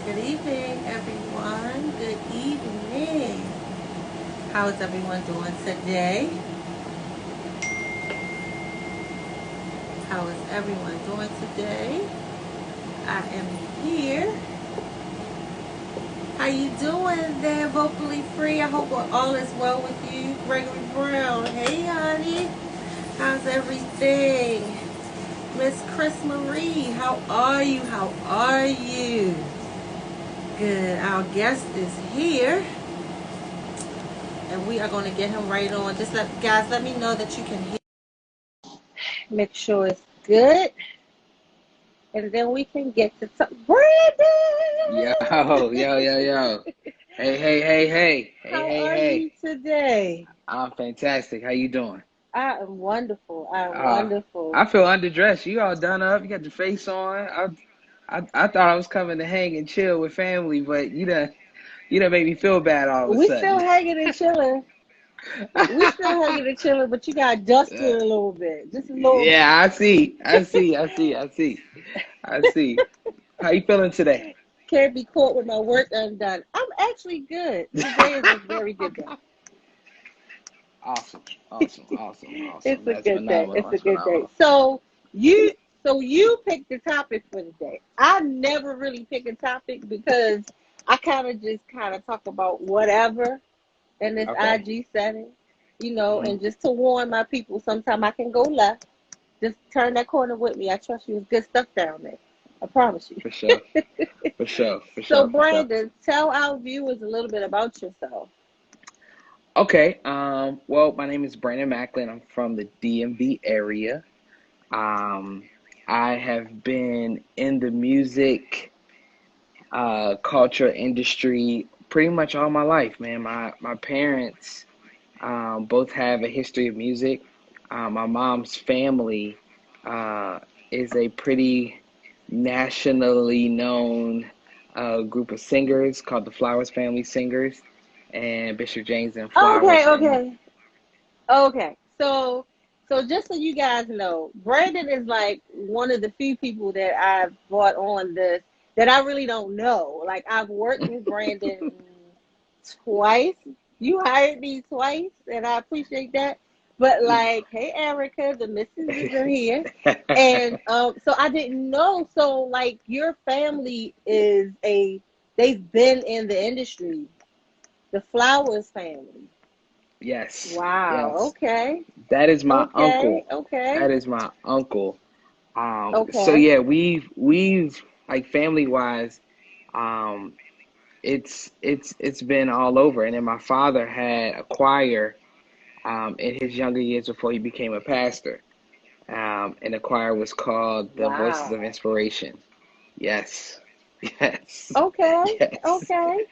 Good evening, everyone. Good evening. How is everyone doing today? How is everyone doing today? I am here. How you doing there, vocally free? I hope all is well with you. Gregory Brown. Hey, honey. How's everything? Miss Chris Marie, how are you? How are you? Good. Our guest is here, and we are going to get him right on. Just let me know that you can hear. Make sure it's good, and then we can get to talk. Yo, Brandon, yo. how are Hey. you today? I'm fantastic. How you doing? I am wonderful. I am Uh, wonderful. I feel underdressed. You all done up. You got your face on. I thought I was coming to hang and chill with family, but you done made me feel bad all of a We still sudden. hanging and chilling. We still hanging and chilling, but you got dusted Uh, a little bit, just a little bit. yeah, I see. How you feeling today? Can't be caught with my work undone. I'm actually good. Today is a very good day. Awesome, awesome. It's a That's good day. phenomenal. It's a That's good day. phenomenal. So you picked the topic for the day. I never really pick a topic because I kind of talk about whatever in this Okay, IG setting, hmm and just to warn my people, sometimes I can go left. Just turn that corner with me. I trust you. There's good stuff down there. I promise you. for sure, for sure, for So sure, for sure. Brandon, tell our viewers a little bit about yourself. Okay. Well, my name is Brandon Maclin. I'm from the DMV area. Um, I have been in the music culture industry pretty much all my life, man. My parents both have a history of music. My mom's family uh, is a pretty nationally known group of singers called the Flowers Family Singers, and Bishop James and Okay, Flowers, and okay. Okay, so just so you guys know, Brandon is like one of the few people that I've brought on this that I really don't know. Like I've worked with Brandon twice. You hired me twice, and I appreciate that. But like, hey Erica, the missus is in here, and so I didn't know. So like, your family they've been in the industry, the Flowers family. yes, Wow. yes, Okay. that is my Okay. uncle. Okay. That is my uncle. So Okay. yeah, we've like family wise, um, it's been all over. And then my father had a choir in his younger years before he became a pastor. And the choir was called the Voices of Wow. Inspiration. Yes, yes, Okay. yes. Okay.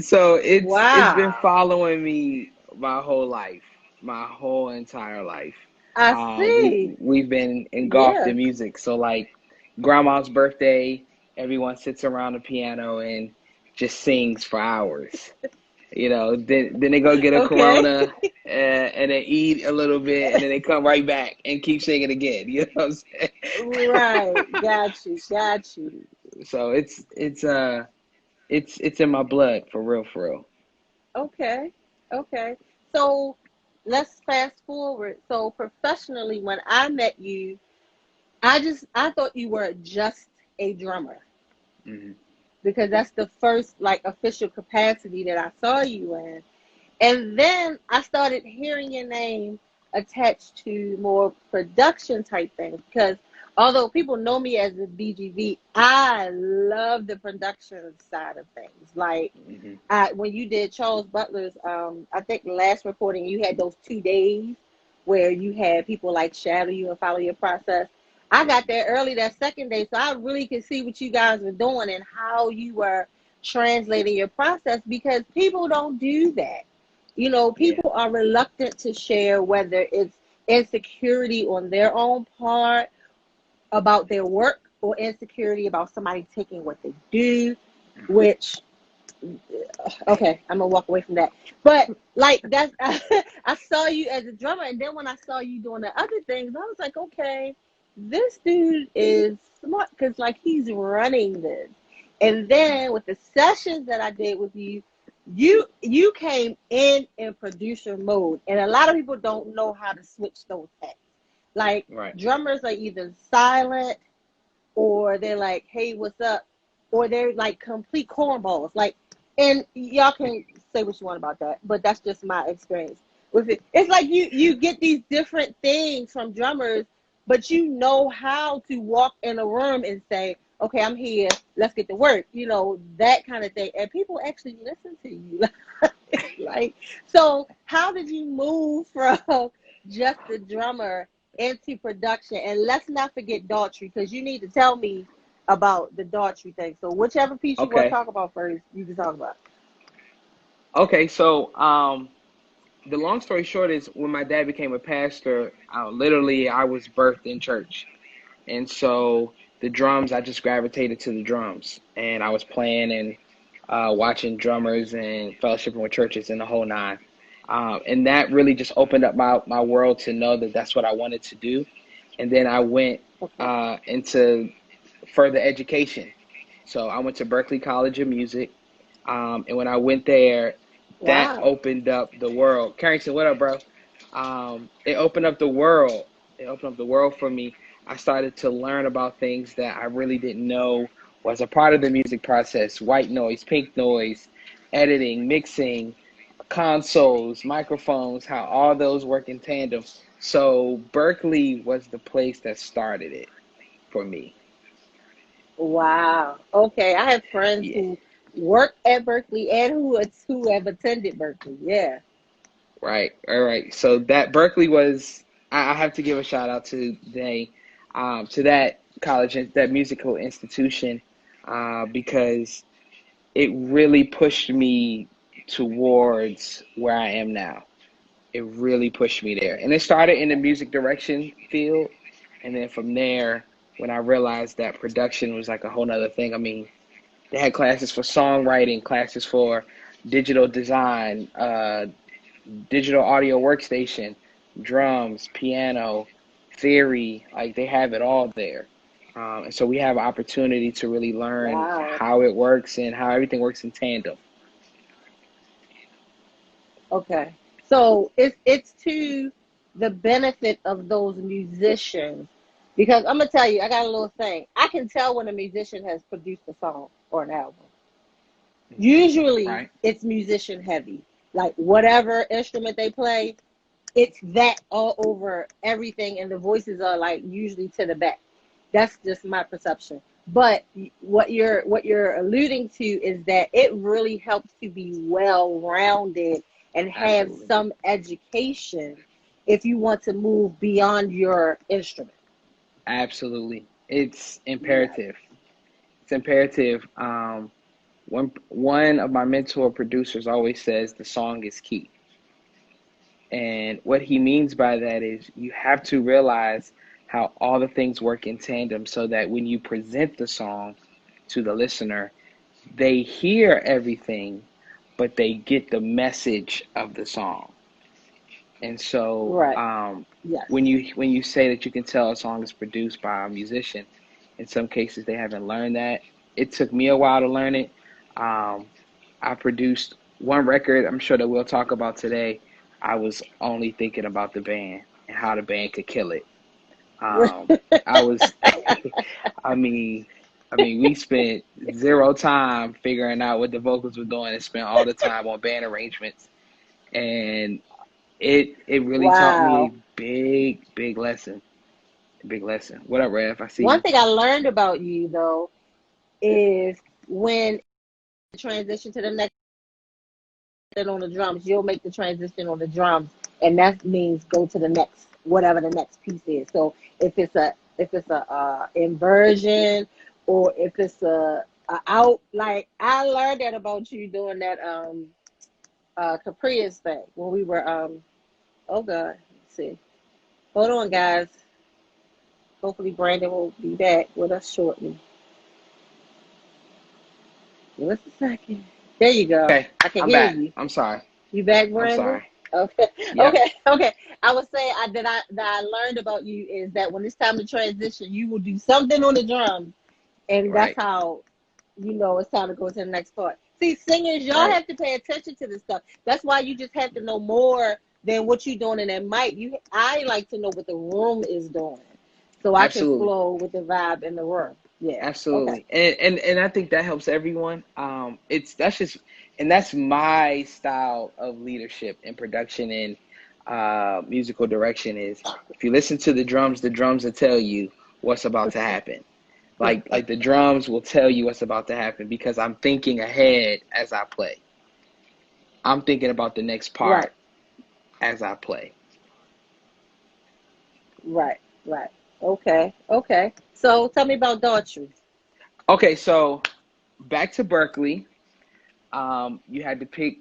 So it's been Wow. following me my whole life, my whole entire life. I We see. we've been engulfed Yeah. in music. So like grandma's birthday, everyone sits around the piano and just sings for hours. Then they go get a Okay. Corona and then eat a little bit, and then they come right back and keep singing again. You know what I'm saying? Right. Got you. Got you. So it's in my blood for real, for real. Okay. Okay. So let's fast forward. So professionally, when I met you, I thought you were just a drummer, Hmm. because that's the first like official capacity that I saw you in. And then I started hearing your name attached to more production type things, because although people know me as a BGV, I love the production side of things. Like Hmm. when you did Charles Butler's, I think last recording, you had those 2 days where you had people like shadow you and follow your process. I got there early that second day, so I really could see what you guys were doing and how you were translating your process, because people don't do that. Yeah. People are reluctant to share, whether it's insecurity on their own part about their work or insecurity about somebody taking what they do, Hmm. which, okay, I'm gonna walk away from that. But like that's I saw you as a drummer, and then when I saw you doing the other things, I was like, okay, this dude is smart, because like he's running this. And then with the sessions that I did with you, you came in producer mode, and a lot of people don't know how to switch those hats. Like Right. drummers are either silent, or they're like, "Hey, what's up?" or they're like complete cornballs. Like, and y'all can say what you want about that, but that's just my experience with it. It's like you get these different things from drummers, but you know how to walk in a room and say, "Okay, I'm here. Let's get to work." You know, that kind of thing, and people actually listen to you. Like, so how did you move from just the drummer into production? And let's not forget Daughtry, because you need to tell me about the Daughtry thing. So whichever piece you want to Okay. talk about first, you can talk about. Okay. So, the long story short is when my dad became a pastor, literally I was birthed in church. And so the drums, I just gravitated to the drums, and I was playing and watching drummers and fellowshipping with churches and the whole nine. And that really just opened up my world to know that that's what I wanted to do. And then I went Okay. into further education. So I went to Berklee College of Music. And when I went there, that Wow. opened up the world. Carrington, what up, bro? It opened up the world. It opened up the world for me. I started to learn about things that I really didn't know was a part of the music process: white noise, pink noise, editing, mixing, consoles, microphones, how all those work in tandem. So Berklee was the place that started it for me. Wow. Okay. I have friends Yeah, who work at Berkeley and who have attended Berkeley. Yeah. right. All right. So that Berklee was, I have to give a shout out to that college, that musical institution, because it really pushed me towards where I am now. It really pushed me there. And it started in the music direction field. And then from there, when I realized that production was like a whole nother thing, I mean, they had classes for songwriting, classes for digital design, digital audio workstation, drums, piano, theory. Like they have it all there. And so we have opportunity to really learn Wow. how it works and how everything works in tandem. Okay. So it's to the benefit of those musicians, because I'm gonna tell you, I got a little thing. I can tell when a musician has produced a song or an album. Usually Right? it's musician heavy. Like whatever instrument they play, it's that all over everything, and the voices are like usually to the back. That's just my perception. But what you're alluding to is that it really helps to be well rounded and have Absolutely. some education if you want to move beyond your instrument. Absolutely. It's Yeah. imperative. It's imperative. One of my mentor producers always says the song is key. And what he means by that is you have to realize how all the things work in tandem so that when you present the song to the listener, they hear everything, but they get the message of the song. And so, Right. Yes. when you say that you can tell a song is produced by a musician, in some cases they haven't learned that. It took me a while to learn it. Um, I produced one record. I'm sure that we'll talk about today. I was only thinking about the band and how the band could kill it. I was, I mean, we spent zero time figuring out what the vocals were doing and spent all the time on band arrangements. And it really taught me a Wow. big lesson. A big lesson. What up, Rev? I see One you. thing I learned about you though is when transition to the next on the drums, you'll make the transition on the drums, and that means go to the next whatever the next piece is. So if it's a inversion, or if it's a out, like I learned that about you doing that Caprius thing when we were oh god, let's see. Hold on guys. Hopefully Brandon will be back with us shortly. Give us a second. There you go. Okay, I can I'm hear back. you. I'm sorry. You back, I'm Brandon? sorry. Okay, Yep. okay. I would say that I learned about you is that when it's time to transition, you will do something on the drums, and that's Right. how. it's time to go to the next part. See, singers, y'all Right. have to pay attention to this stuff. That's why you just have to know more than what you're doing in that mic. I like to know what the room is doing, so I can Absolutely. flow with the vibe in the room. Yeah. Okay. Absolutely. And I think that helps everyone. It's that's just and that's my style of leadership and production and musical direction is if you listen to the drums will tell you what's about to happen. Like the drums will tell you what's about to happen because I'm thinking ahead as I play. I'm thinking about the next Right. part as I play. Right. Right. Okay. Okay. So tell me about Daughtry. Okay, so back to Berkeley. You had to pick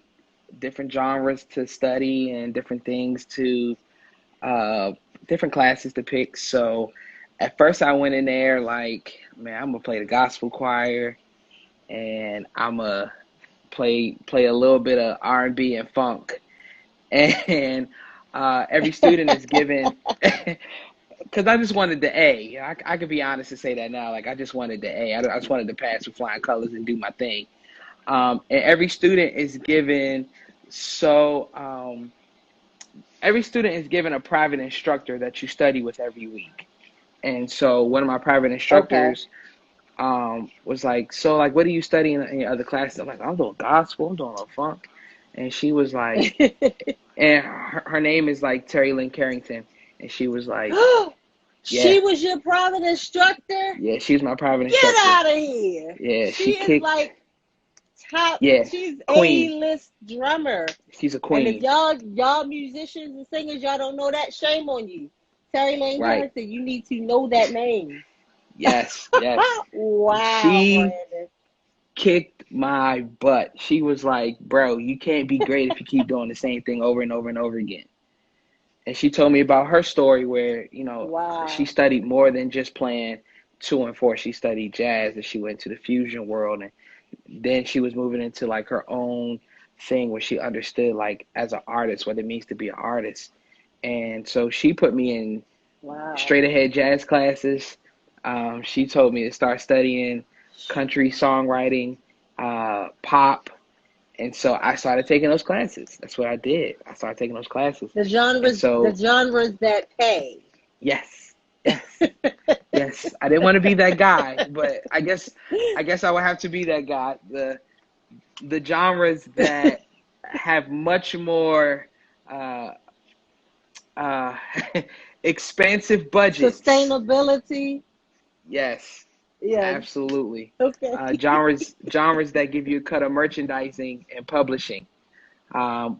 different genres to study and different things to uh, different classes to pick. So at first I went in there like, man, I'm gonna play the gospel choir and I'm gonna play a little bit of R&B and funk. And every student is given because I just wanted the A. I could be honest and say that now. Like I just wanted the A. I just wanted to pass with flying colors and do my thing. And so every student is given a private instructor that you study with every week. And so one of my private Okay. instructors was like, so like, what do you study in your other classes? I'm like, I'm doing gospel, I'm doing a funk. And she was like, and her name is like Terry Lynn Carrington. And she was like, yeah, She was your private instructor? yeah, she's my private Get instructor. out of here. Yeah, she She is kicked, like top, yeah, she's queen. A-list drummer. She's a And if queen. y'all musicians and singers, y'all don't know that, shame on you. Terry Lane Right. Harrison, you need to know that name. Yes, yes. Wow, She Brandon. kicked my butt. She was like, bro, you can't be great if you keep doing the same thing over and over and over again. And she told me about her story where, she Wow. studied more than just playing two and four. She studied jazz and she went to the fusion world. And then she was moving into like her own thing where she understood like as an artist what it means to be an artist. And so she put me in Wow. straight ahead jazz classes. She told me to start studying country songwriting, pop, and so I started taking those classes. That's what I did. I started taking those classes, and The so genres that pay. yes, yes, yes. I didn't want to be that guy, but I guess I would have to be that guy. The genres that have much more uh, uh, expansive budgets. Sustainability. Yes, Yeah. absolutely. Okay. Genres that give you a cut of merchandising and publishing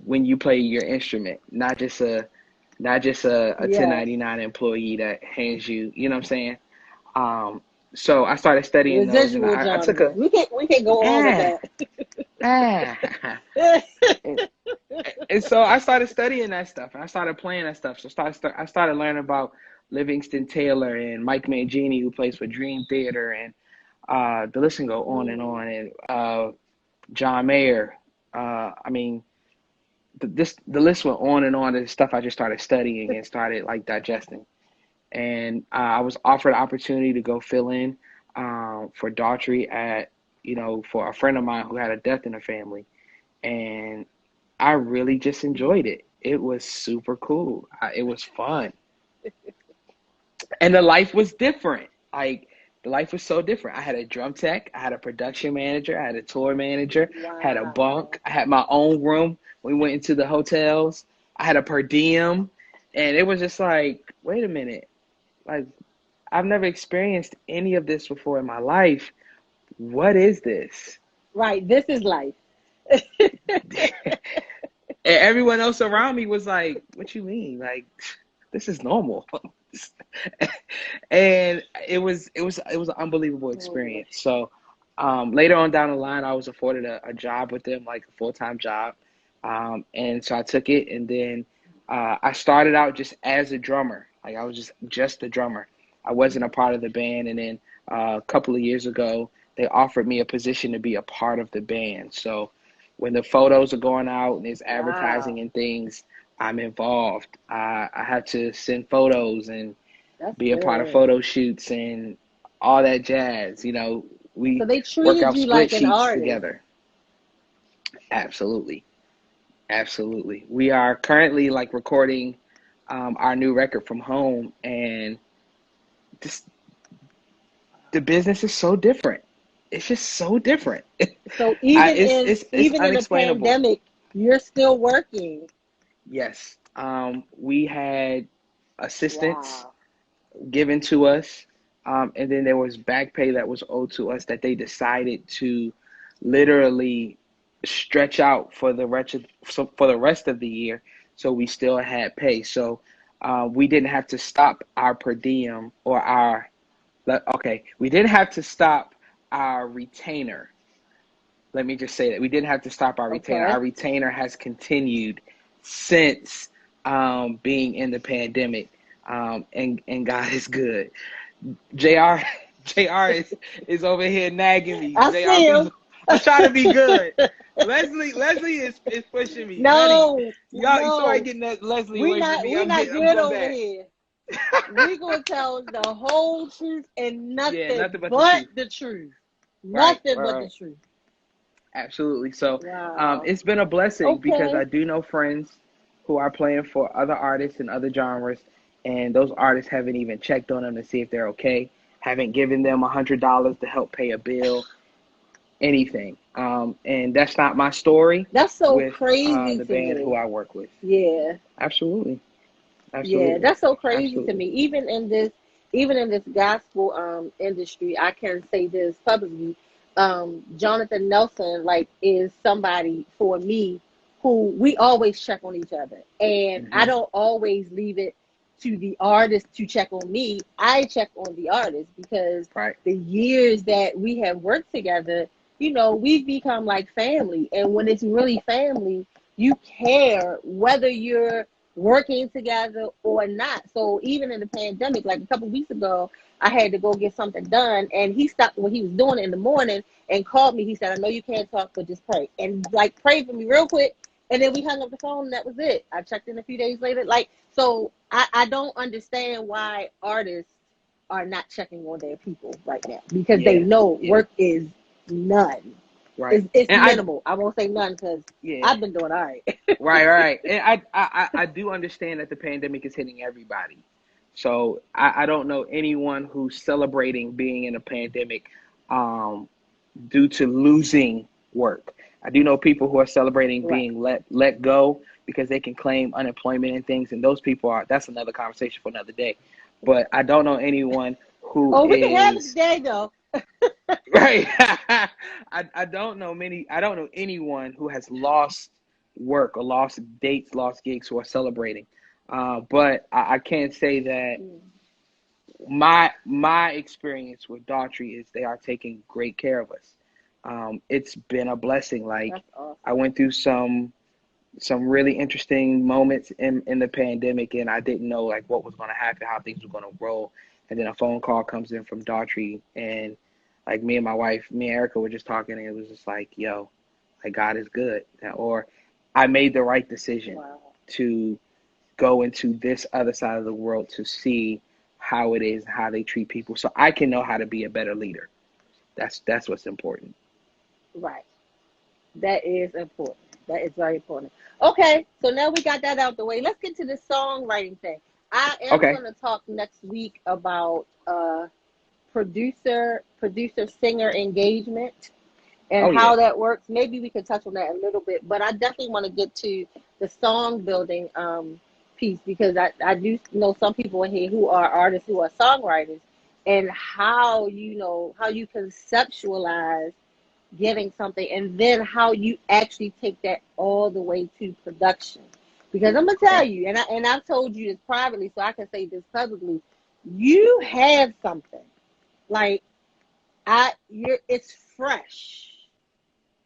when you play your instrument, not just a Yes. 1099 employee that hands you, you know what I'm saying? Um, so I started studying those, and Residual I took genres. a We can go on with ah that. ah, and, and so I started studying that stuff, and I started playing that stuff. So I started learning about Livingston Taylor and Mike Mangini, who plays for Dream Theater, and the list can go on and Mm. on. And John Mayer. I mean, the list went on and on. And stuff I just started studying and started like digesting. And I was offered an opportunity to go fill in for Daughtry for a friend of mine who had a death in her family, and I really just enjoyed it. It was super cool. It was fun, and the life was different. Like the life was so different. I had a drum tech, I had a production manager, I had a tour manager, had a Wow. bunk, I had my own room. We went into the hotels. I had a per diem, and it was just like, wait a minute, like I've never experienced any of this before in my life. What is this? Right. This is life. And everyone else around me was like, what you mean? Like this is normal. And it was an unbelievable Mm. experience. So later on down the line, I was afforded a job with them, like a full-time job, and so I took it. And then I started out just as a drummer, like I was just a drummer. I wasn't a part of the band. And then a couple of years ago, they offered me a position to be a part of the band. So when the photos are going out and there's advertising Wow. and things, I'm involved. I had to send photos and That's be a part of good. photo shoots and all that jazz. So We they work treated out you like an spreadsheets artist. together. Absolutely. Absolutely. We are currently like recording our new record from home, and this, the business is so different. It's just so different. So even in It's even in a unexplainable. pandemic, you're still working. Yes. We had assistance Wow. given to us, and then there was back pay that was owed to us that they decided to literally stretch out for for the rest of the year, so we still had pay. So we didn't have to stop our per diem or our okay, we didn't have to stop our retainer. Let me just say that we didn't have to stop our retainer. Okay. Our retainer has continued since being in the pandemic, and God is good. Jr. Jr. is over here nagging me. I Jr. see him. I'm trying to be good. Leslie is pushing me, honey. No, Y'all, somebody no. getting that Leslie away from me. We're not I'm good going over back. here. We gonna tell the whole truth and Yeah, nothing nothing but the but truth. the truth. Right, Nothing right, but the right. truth. Absolutely. So Wow. it's been a blessing because Okay. I do know friends who are playing for other artists and other genres, and those artists haven't even checked on them to see if they're okay, haven't given them $100 to help pay a bill, anything. And that's not my story That's so with crazy the to band who me. I work with. Yeah. Absolutely. Yeah, Absolutely. that's so crazy to Absolutely. me. Even in this gospel industry, I can say this publicly. Jonathan Nelson like is somebody for me who we always check on each other. And I Hmm. don't always leave it to the artist to check on me. I check on the artist because Right. the years that we have worked together, we've become like family. And when it's really family, you care whether you're working together or not. So even in the pandemic, like a couple of weeks ago, I had to go get something done, and he stopped what he was doing in the morning and called me. He said, "I know you can't talk, but just pray," and like pray for me real quick. And then we hung up the phone, and that was it. I checked in a few days later. Like, so I don't understand why artists are not checking on their people right now because they Yeah. know Yeah. work is none. Right. It's And I, minimal. I won't say none because yeah. I've been doing all right. Right, right. And I do understand that the pandemic is hitting everybody. So I don't know anyone who's celebrating being in a pandemic um, due to losing work. I do know people who are celebrating Right. being let go because they can claim unemployment and things, and those people are that's another conversation for another day. But I don't know anyone who Oh, we can have it is today, though. right. I don't know many. I don't know anyone who has lost work or lost dates, lost gigs who are celebrating. But I can say that Mm, my experience with Daughtry is they are taking great care of us. It's been a blessing. Like that's I awesome. went through some really interesting moments in the pandemic, and I didn't know like what was going to happen, how things were going to roll. And then a phone call comes in from Daughtry, and like me and my wife, me and Erica were just talking, and it was just like, yo, like God is good, or I made the right decision Wow. to go into this other side of the world to see how it is, how they treat people, so I can know how to be a better leader. That's what's important. Right. That is important. That is very important. Okay, so now we got that out the way. Let's get to the songwriting thing. I am Okay. going to talk next week about producer singer engagement and Oh yeah. how that works. Maybe we can touch on that a little bit, but I definitely want to get to the song building piece because I do know some people in here who are artists who are songwriters and how you conceptualize getting something and then how you actually take that all the way to production. Because I'm gonna tell Okay. you, and I've told you this privately, so I can say this publicly. You have something like it's fresh.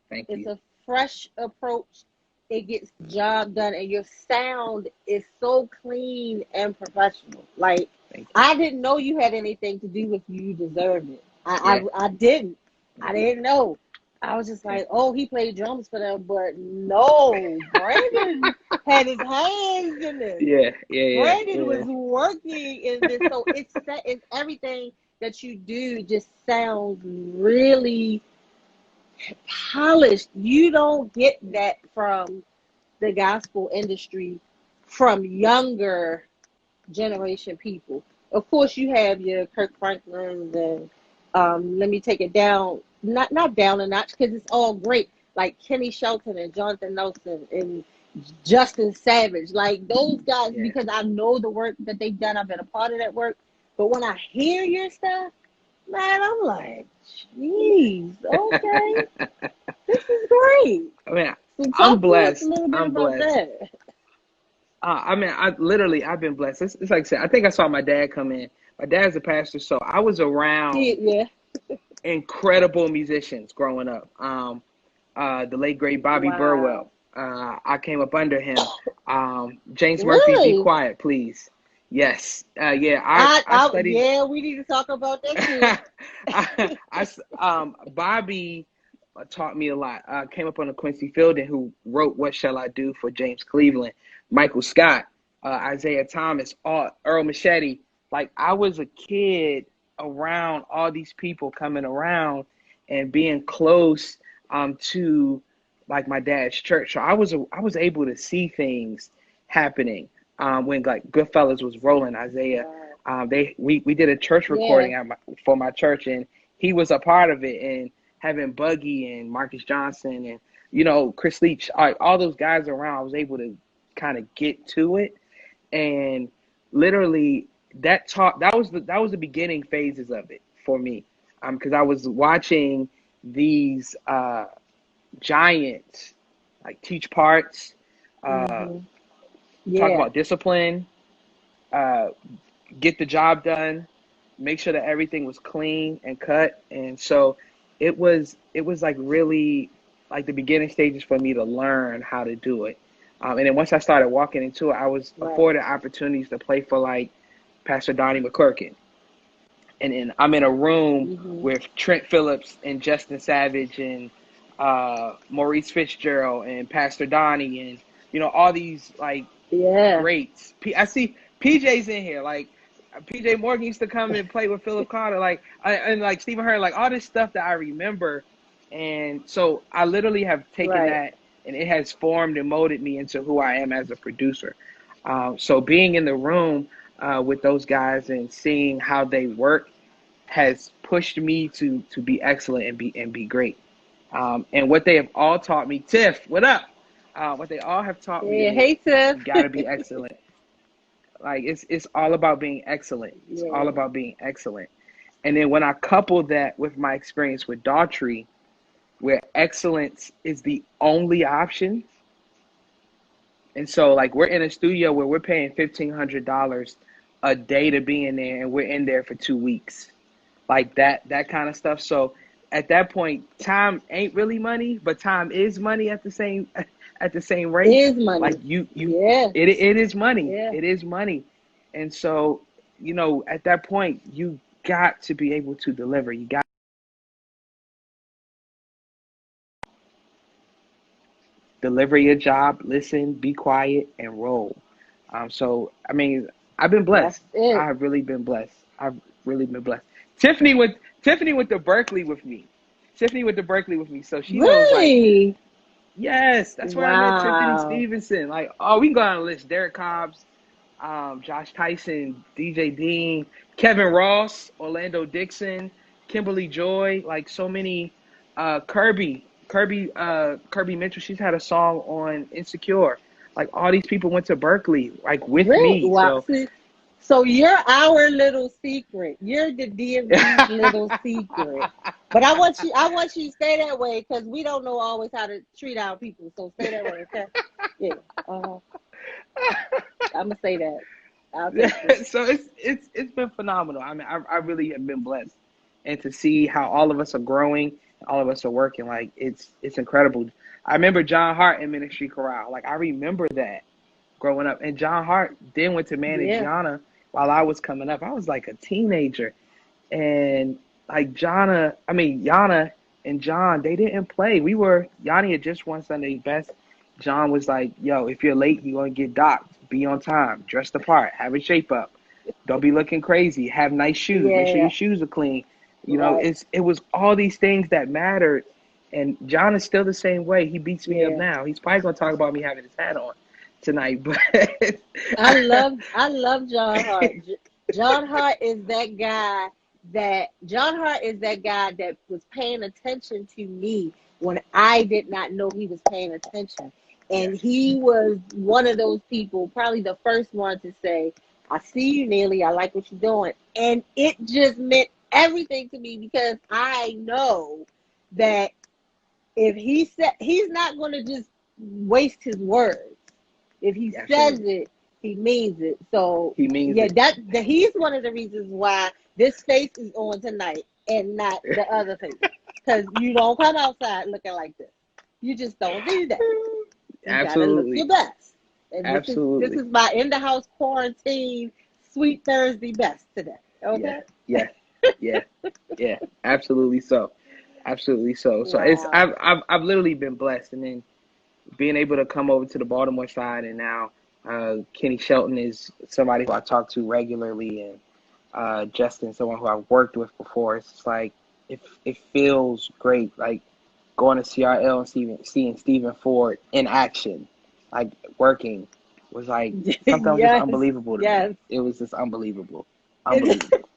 Thank It's you. a fresh approach. It gets the job done, and your sound is so clean and professional. Like Thank you. I didn't know you had anything to do with You Deserve It. Yeah. I didn't. I Hmm. didn't know. I was just Yeah. like, oh, he played drums for them, but no, Brandon had his hands in this. Yeah. Yeah. Yeah. Brandon was Yeah. working in this, so it's everything that you do just sounds really polished. You don't get that from the gospel industry from younger generation people. Of course, you have your Kirk Franklins and let me take it down, not down a notch because it's all great, like Kenny Shelton and Jonathan Nelson and Justin Savage, like those guys, Yeah. because I know the work that they've done. I've been a part of that work. But when I hear your stuff, man, I'm like, jeez, okay, this is great. I mean, So I'm talk to us a blessed. little bit I'm about blessed. that. I mean, I've been blessed. It's like I said, I think I saw my dad come in. My dad's a pastor, so I was around Yeah, incredible musicians growing up. The late great Bobby wow. Burwell. I came up under him. James Murphy, be Really? quiet, please. Yes. Yeah. I studied. Yeah, we need to talk about that too. Bobby taught me a lot. Came up on a Quincy Fielding who wrote "What Shall I Do" for James Cleveland, Michael Scott, Isaiah Thomas, Earl Machete. Like I was a kid around all these people coming around and being close to like my dad's church. So I was able to see things happening when like Goodfellas was rolling. Isaiah, Wow. we did a church Yeah, recording for my church, and he was a part of it. And having Buggy and Marcus Johnson and Chris Leach, all those guys around, I was able to kind of get to it, and literally that was the beginning phases of it for me, because I was watching these giants like teach parts, uh, hmm, talk yeah, about discipline, uh, get the job done, make sure that everything was clean and cut. And so it was like really like the beginning stages for me to learn how to do it. And then once I started walking into it, I was right. afforded opportunities to play for like Pastor Donnie McClurkin. And then I'm in a room Hmm. with Trent Phillips and Justin Savage and Maurice Fitzgerald and Pastor Donnie and all these like Yeah, greats. I see PJ's in here. Like PJ Morgan used to come and play with Philip Carter, and like Stephen Hurd, like all this stuff that I remember. And so I literally have taken right. that, and it has formed and molded me into who I am as a producer. So being in the room with those guys and seeing how they work has pushed me to be excellent and be great. And what they have all taught me, Tiff, what up? What they all have taught me Yeah, is hey Tiff. you got to be excellent. Like it's all about being excellent. It's all Yeah, about being excellent. And then when I couple that with my experience with Daughtry, where excellence is the only option, and so like we're in a studio where we're paying $1,500 a day to be in there, and we're in there for 2 weeks, like that kind of stuff. So at that point, time ain't really money, but time is money at the same at the same rate. is Like money. you Yeah, it is money. yeah. It is money. And so, at that point, you got to be able to deliver. You got to deliver your job, listen, be quiet, and roll. So I mean, I've been That's blessed. it. I've really been blessed. I've really been blessed. Tiffany went Tiffany went to Berkeley with me. Tiffany went to Berkeley with me, so she knows like, Really? yes, that's where I met Tiffany Wow. Stevenson. Like, oh, we can go on a list. Derek Cobbs, Josh Tyson, DJ Dean, Kevin Ross, Orlando Dixon, Kimberly Joy, like so many. Kirby Mitchell. She's had a song on Insecure. Like all these people went to Berkeley, like with Really? me. Wow. So See, so you're our little secret. You're the DMV's little secret. But I want you to stay that way because we don't know always how to treat our people. So stay that way, okay? Yeah. Uh-huh. I'm gonna say that. I'll take it. so it's been phenomenal. I mean, I really have been blessed, and to see how all of us are growing, all of us are working, like it's incredible. I remember John Hart in Ministry Chorale. Like I remember that growing up, and John Hart then went to manage Yeah. Yana while I was coming up. I was like a teenager, and like Yana and John, they didn't play. Yanni had just won Sunday Best. John was like, yo, if you're late, you're gonna get docked. Be on time, dress the part, have a shape up. Don't be looking crazy. Have nice shoes. Make sure your Yeah, shoes are clean. right. It was all these things that mattered. And John is still the same way. He beats me up Yeah. now. He's probably gonna talk about me having his hat on tonight, but I love John Hart. John Hart is that guy that was paying attention to me when I did not know he was paying attention. And yes, he was one of those people, probably the first one to say, I see you, Neely. I like what you're doing. And it just meant everything to me because I know that if he said, he's not going to just waste his words. If he says absolutely. it, he means it. So He means yeah, it. he's one of the reasons why this face is on tonight and not the other face. Because you don't come outside looking like this. You just don't do that. You gotta look your Absolutely. best. And this Absolutely. is my in the house quarantine sweet Thursday best today. Yeah. Okay. Yeah. Yeah. Yeah. Absolutely so. Absolutely so. So it's Wow. I've literally been blessed, and then being able to come over to the Baltimore side, and now Kenny Shelton is somebody who I talk to regularly, and Justin, someone who I've worked with before. It's just like it feels great, like going to CRL and seeing Stephen Ford in action, like working, was like something was just Yes. unbelievable to me. Yes. It was just unbelievable, And unbelievable,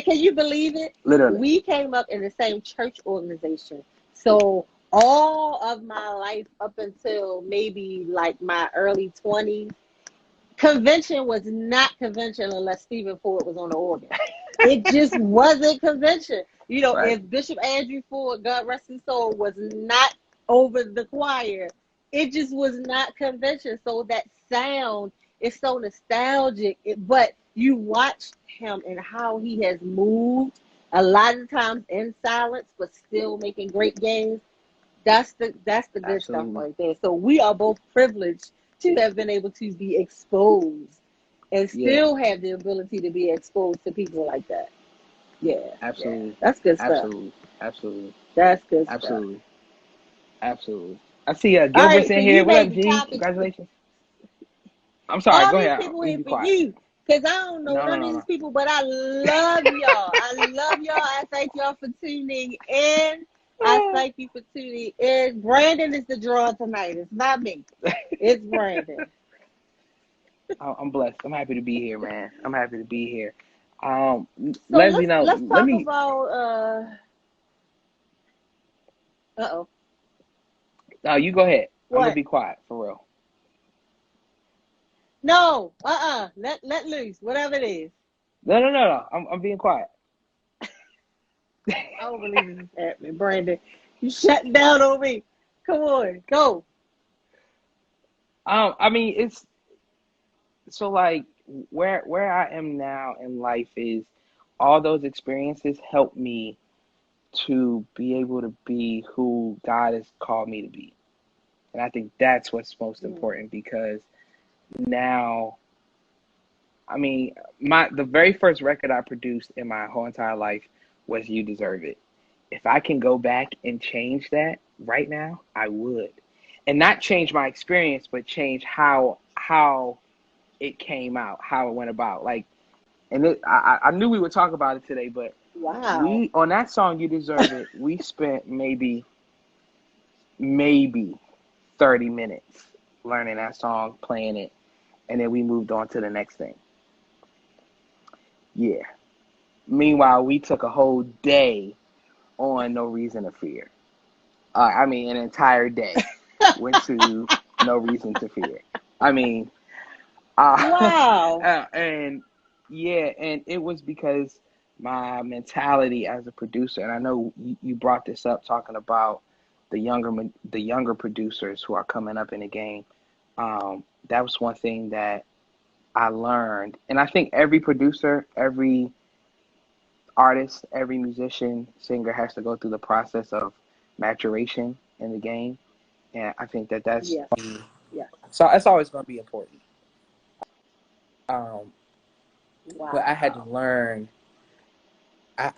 can you believe it? literally. We came up in the same church organization. So all of my life up until maybe like my early 20s, convention was not convention unless Stephen Ford was on the organ. It just wasn't convention. Right, If Bishop Andrew Ford, God rest his soul, was not over the choir, it just was not convention. So that sound is so nostalgic. But you watch him and how he has moved a lot of times in silence, but still making great games. That's the good stuff absolutely, right there. So we are both privileged to have been able to be exposed and yeah, still have the ability to be exposed to people like that. Yeah, yeah. absolutely, That's good stuff. absolutely, absolutely, That's good stuff. absolutely, absolutely. I see All Gilbert's right, so in you here. What up, made the G? topics. Congratulations. I'm sorry. All Go these ahead. people You here be for quiet. you. Because I don't know No, no, none of no, these no. people, but I love y'all. I love y'all. I thank y'all for tuning in. I thank you for tuning in. Brandon is the draw tonight. It's not me. It's Brandon. I'm blessed. I'm happy to be here, man. I'm happy to be here. So Leslie, let's now let's let talk me. about oh. You go ahead. I'm gonna What? be quiet for real. No, let loose, whatever it is. No, no, no, no. I'm being quiet. I don't believe this is happening, Brandon. You shut down on me. Come on, go. I mean, it's so like where I am now in life is all those experiences help me to be able to be who God has called me to be, and I think that's what's most Mm, important because now, I mean, the very first record I produced in my whole entire life was "You Deserve It." If I can go back and change that right now, I would, and not change my experience, but change how it came out, how it went about. Like, and I knew we would talk about it today, but wow. we on that song "You Deserve It," we spent maybe 30 minutes learning that song, playing it, and then we moved on to the next thing. Yeah. Meanwhile, we took a whole day on No Reason to Fear. I mean, an entire day went to No Reason to Fear. I mean, Wow. and yeah, and it was because my mentality as a producer, and I know you brought this up talking about the younger producers who are coming up in the game. That was one thing that I learned, and I think every producer, every artist, every musician, singer has to go through the process of maturation in the game, and I think that that's Yes. Yes. so it's always going to be important. Um, but I had to Wow. learn. I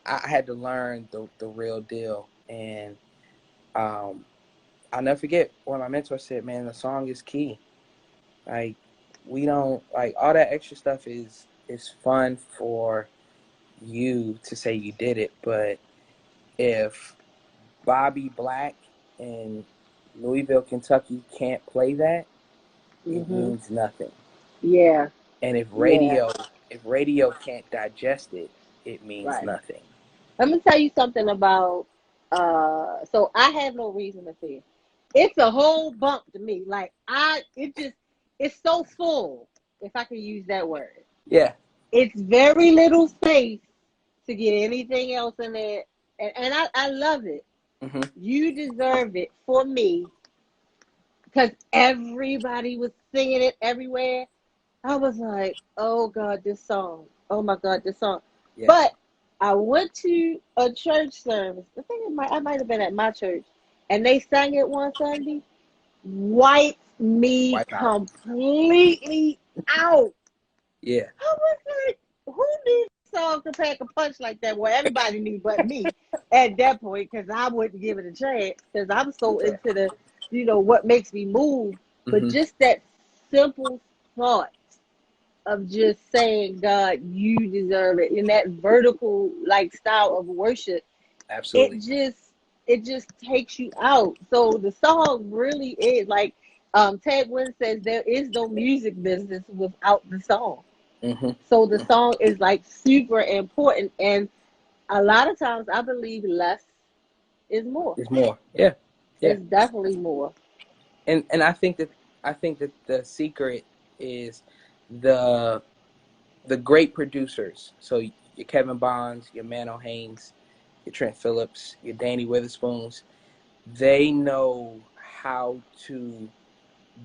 I had to learn the real deal, and um, I'll never forget when my mentor said, "Man, the song is key. Like we don't like all that extra stuff is fun for you to say you did it, but if Bobby Black in Louisville, Kentucky can't play that, it Mhm. means nothing. Yeah. And Yeah. if radio can't digest it, it means Right. nothing. Let me tell you something about. So I have no reason to fear. It's a whole bump to me. Like it just, it's so full. If I can use that word, Yeah. it's very little space to get anything else in there, and I love it. Hmm. You deserve it for me because everybody was singing it everywhere. I was like, oh God, this song. Oh my God, this song. Yeah. But I went to a church service. I might have been at my church, and they sang it one Sunday. Wiped me Wipe out. completely out. Yeah. I was like, who knew the song could pack a punch like that? Well, everybody knew but me at that point because I wouldn't give it a chance because I'm so Yeah. into the, what makes me move. But Hmm. just that simple thought of just saying, God, you deserve it, in that vertical like style of worship, it Absolutely. just it just takes you out. So the song really is like, Ted Wynn says, there is no music business without the song. Hmm. So the song is like super important, and a lot of times I believe less is more. There's more. Yeah. Yeah. It's definitely more. And I think that the secret is the the great producers. So your Kevin Bonds, your Mano Haynes, your Trent Phillips, your Danny Witherspoons, they know how to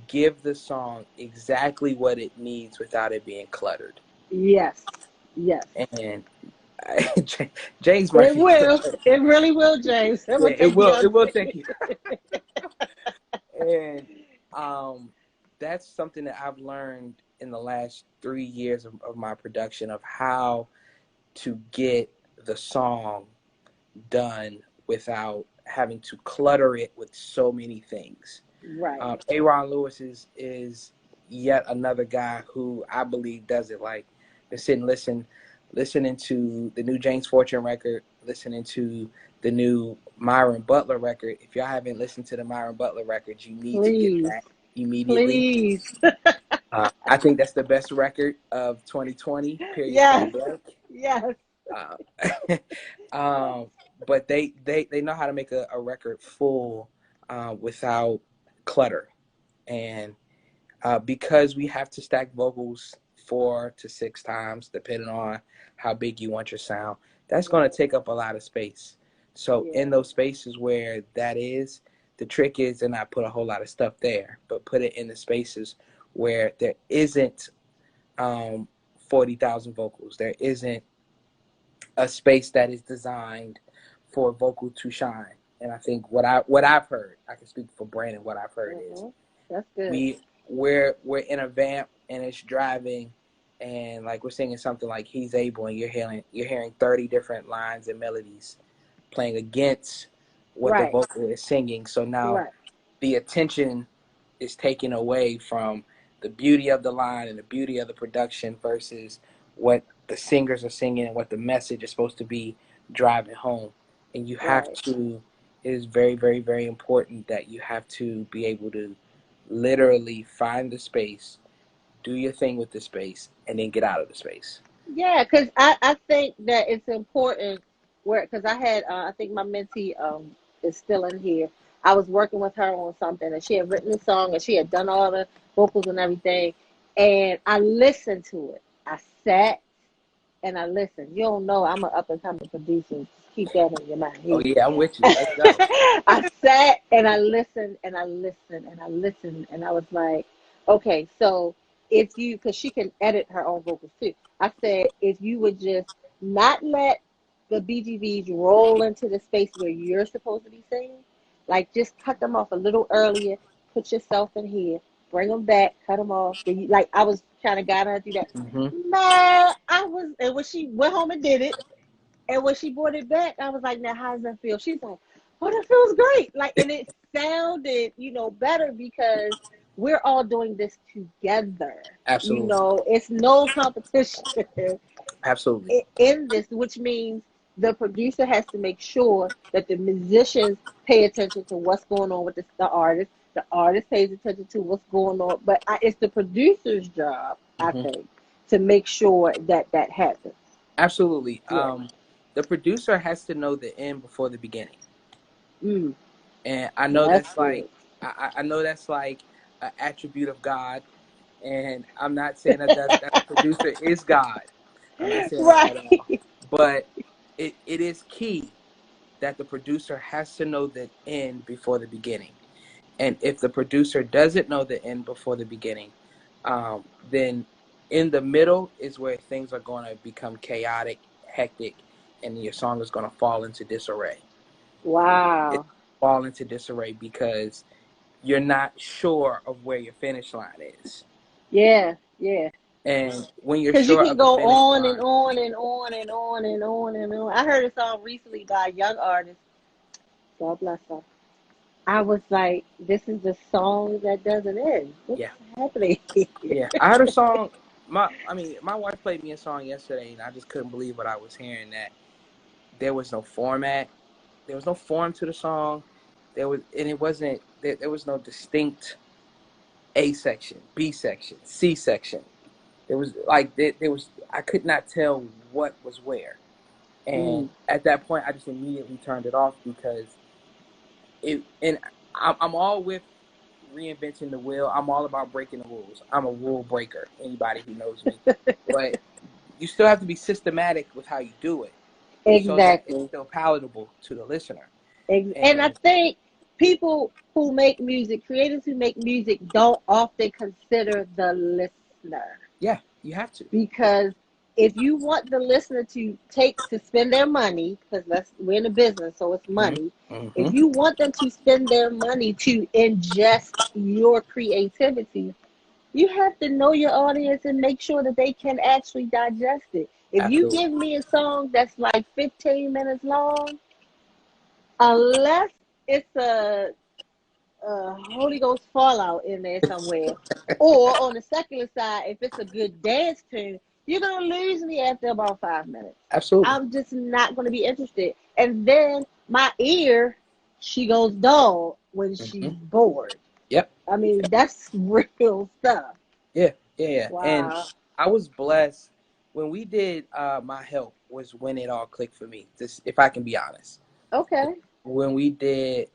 give the song exactly what it needs without it being cluttered. Yes, yes. And James might It be able will. to, It really will, James. I'm yeah, gonna take you out. it will take you. And um, that's something that I've learned in the last 3 years of my production of how to get the song done without having to clutter it with so many things. Right. Aaron Lewis is yet another guy who I believe does it. Like, been sitting listening to the new James Fortune record, listening to the new Myron Butler record. If y'all haven't listened to the Myron Butler records, you need to get Please, that immediately. please. I think that's the best record of 2020. Period. Point Yes, blank. yes. Uh, um, but they know how to make a record full without clutter, and because we have to stack vocals 4 to 6 times depending on how big you want your sound, that's going to Right. take up a lot of space. So in Yeah. those spaces where that is, the trick is to not put a whole lot of stuff there, but put it in the spaces where there isn't um, 40,000 vocals. There isn't a space that is designed for vocal to shine. And I think what I've heard, I can speak for Brandon. What I've heard is Mhm. That's good. we we're in a vamp and it's driving, and like we're singing something like He's Able, and you're hearing 30 different lines and melodies playing against what the Right. vocal is singing. So now Right. the attention is taken away from the beauty of the line and the beauty of the production versus what the singers are singing and what the message is supposed to be driving home. And you have Right. to, it is very, very, very important that you have to be able to literally find the space, do your thing with the space, and then get out of the space. Yeah, because I think that it's important where, because I had, I think my mentee is still in here. I was working with her on something, and she had written the song and she had done all the vocals and everything, and I listened to it. I sat and I listened. You don't know I'm an up and coming producer. Just keep that in your mind. Oh Here. yeah, I'm with you. Let's go. I sat and I listened and I listened and I listened and I was like, okay, so if you, because she can edit her own vocals too. I said, if you would just not let the BGVs roll into the space where you're supposed to be singing, like just cut them off a little earlier, put yourself in here, bring them back, cut them off. Then you, like I was trying to guide her through that. Hmm. Man, I was, and when she went home and did it, and when she brought it back, I was like, now how does that feel? She's like, oh, that feels great. Like, and it sounded, better because we're all doing this together. You Absolutely. know, it's no competition Absolutely. in this, which means the producer has to make sure that the musicians pay attention to what's going on with the artist. The artist pays attention to what's going on, but it's the producer's job, I Hmm. think, to make sure that that happens. Absolutely. Yeah. The producer has to know the end before the beginning. Mm, And I know that's that's like good. I know that's like an attribute of God. And I'm not saying that the producer is God. I'm not saying that at all. Right. But it is key that the producer has to know the end before the beginning. And if the producer doesn't know the end before the beginning, then in the middle is where things are going to become chaotic, hectic, and your song is going to fall into disarray. It Wow. fall into disarray because you're not sure of where your finish line is. Yeah. Yeah. And when you're Because you sure can of the go finish on and line, on and on and on and on and on. I heard a song recently by a young artist. God bless her. I was like, this is the song that doesn't end. What's yeah, happening? yeah. I heard a song. My wife played me a song yesterday, and I just couldn't believe what I was hearing. That there was no format, there was no form to the song. It wasn't. There was no distinct A section, B section, C section. There was like there was. I could not tell what was where, and Mm. at that point, I just immediately turned it off because and I'm all with reinventing the wheel. I'm all about breaking the rules. I'm a rule breaker. Anybody who knows me, but you still have to be systematic with how you do it, so that it's Exactly. still palatable to the listener. And I And think people who make music, creators who make music, don't often consider the listener. yeah, you have to. Because if you want the listener to spend their money, because we're in a business, so it's Hmm. money. If Hmm. you want them to spend their money to ingest your creativity, you have to know your audience and make sure that they can actually digest it. If you Absolutely. give me a song that's like 15 minutes long, unless it's a Holy Ghost fallout in there somewhere, or on the secular side, if it's a good dance tune, you're gonna lose me after about 5 minutes. Absolutely. I'm just not gonna be interested. And then my ear, she goes dull when she's Hmm. bored. Yep. I mean, that's real stuff. Yeah. Yeah. Yeah. And Wow. I was blessed when we did my help was when it all clicked for me. Just if I can be honest, Okay. when we did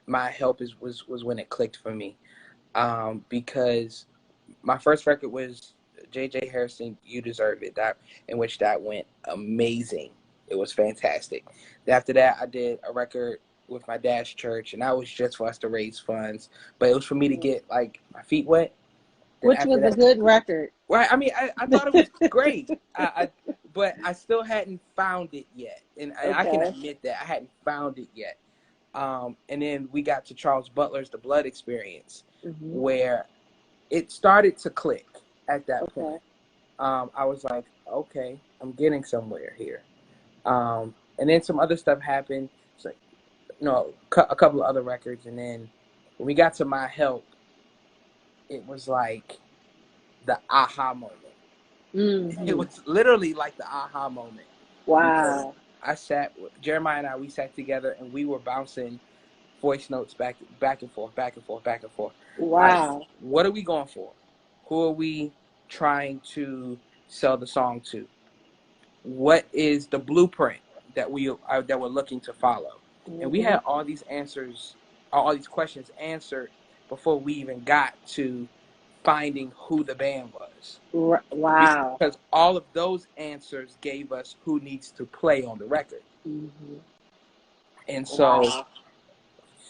my help was when it clicked for me. Because my first record was J.J. Harrison, "You Deserve It," that in which that went amazing. It was fantastic. After that, I did a record with my dad's church, and that was just for us to raise funds. But it was for me to get like my feet wet. Then Which after was a that, good record. right? I mean, I thought it was great. But I still hadn't found it yet, and I can Okay. admit that I hadn't found it yet. And then we got to Charles Butler's "The Blood Experience," Hmm. where it started to click at that Okay. point. I was like, okay, I'm getting somewhere here. And then some other stuff happened. It's like, a couple of other records. And then when we got to My Help, it was like the aha moment. It Hmm. was literally like the aha moment because Wow. Jeremiah and I, we sat together and we were bouncing voice notes back and forth, back and forth, back and forth. All right, Wow. what are we going for? Who are we trying to sell the song to? What is the blueprint that we're looking to follow? And we Hmm. had all these answers, all these questions answered before we even got to finding who the band was. Wow. Because all of those answers gave us who needs to play on the record. Hmm. And so Wow.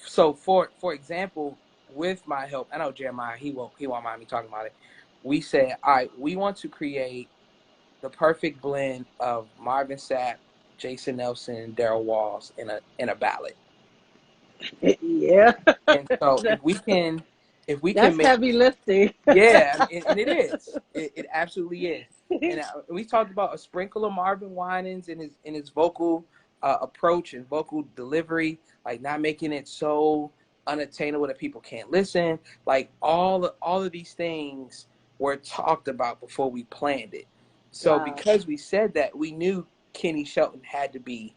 so for example, with My Help, I know Jeremiah, he won't mind me talking about it. We said, all right, we want to create the perfect blend of Marvin Sapp, Jason Nelson, and Daryl Walls in a ballad. Yeah. And so if we can That's make, heavy lifting. yeah, and it is, it absolutely is. And we talked about a sprinkle of Marvin Winans in his vocal approach and vocal delivery, like not making it so unattainable, that people can't listen. Like all of these things were talked about before we planned it. So Wow. because we said that, we knew Kenny Shelton had to be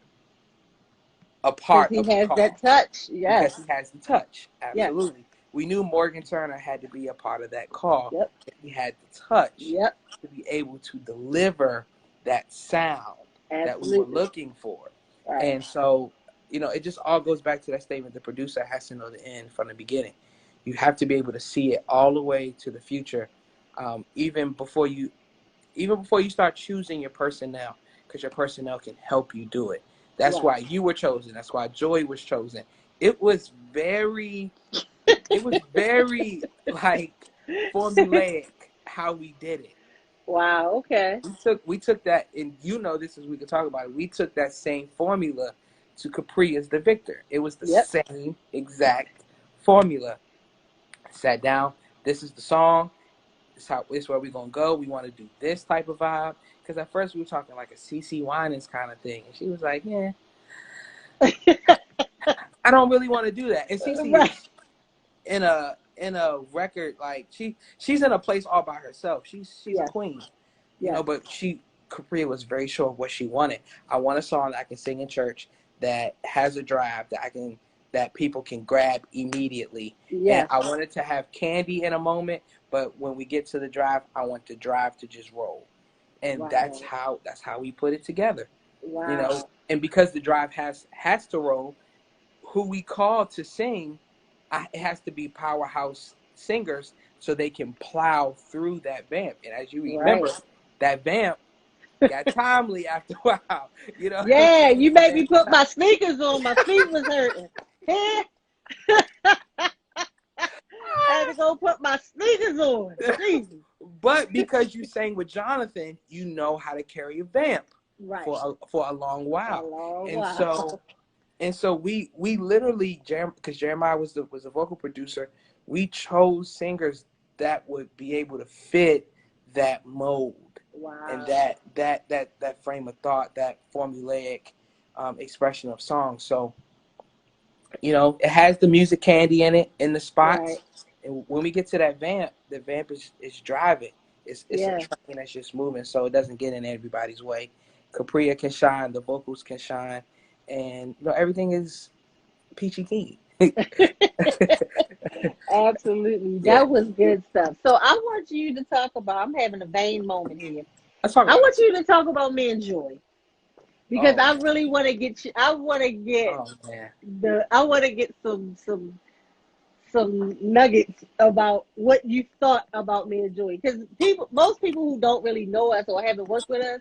a Because part he of the has that call touch. because Yes. he has the touch. Yes. Absolutely. We knew Morgan Turner had to be a part of that call. Yep. He had the touch Yep. to be able to deliver that sound that we were Absolutely. looking for. Right. And so, it just all goes back to that statement: the producer has to know the end from the beginning. You have to be able to see it all the way to the future, even before you start choosing your personnel, because your personnel can help you do it. That's Right. why you were chosen. That's why Joy was chosen. It was very, it was very like formulaic how we did it. Wow. Okay. We took that, and this is we could talk about it. We took that same formula to Capri as the victor. It was the Yep. same exact formula. Sat down. This is the song. This where we're gonna go. We want to do this type of vibe. Because at first we were talking like a CC Winans kind of thing, and she was like, "Yeah, I don't really want to do that." And CC Right. is in a record, like she's in a place all by herself. She's a Yes. queen, Yes. but Capri was very sure of what she wanted. I want a song that I can sing in church that has a drive that people can grab immediately. And Yes. I wanted to have candy in a moment, but when we get to the drive, I want the drive to just roll. And that's Wow. how we put it together. Wow. And because the drive has to roll, who we call to sing, it has to be powerhouse singers so they can plow through that vamp. And as you remember, Right. that vamp got timely after a while. You know what I'm Yeah. saying? You It made me put got my sneakers on. My feet was hurting. I had to go put my sneakers on. time. Jesus. But because you sang with Jonathan, you know how to carry a vamp Right. for a long A while. long And while. so we literally, because Jeremiah was the vocal producer, we chose singers that would be able to fit that mold and Wow. that frame of thought, that formulaic expression of song. So it has the music candy in it in the Right. spots, and when we get to that vamp, the vamp is driving. It's a Yeah. train that's just moving, so it doesn't get in everybody's way. Capria can shine, the vocals can shine, and everything is peachy keen. Absolutely. Yeah, That was good stuff. So I want you to talk about, I'm having a vain moment here. let's talk I about it. want you to talk about me and Joy. Because Oh I man, really want to get you, oh man. I want to get some nuggets about what you thought about me and Joy. Because most people who don't really know us or haven't worked with us,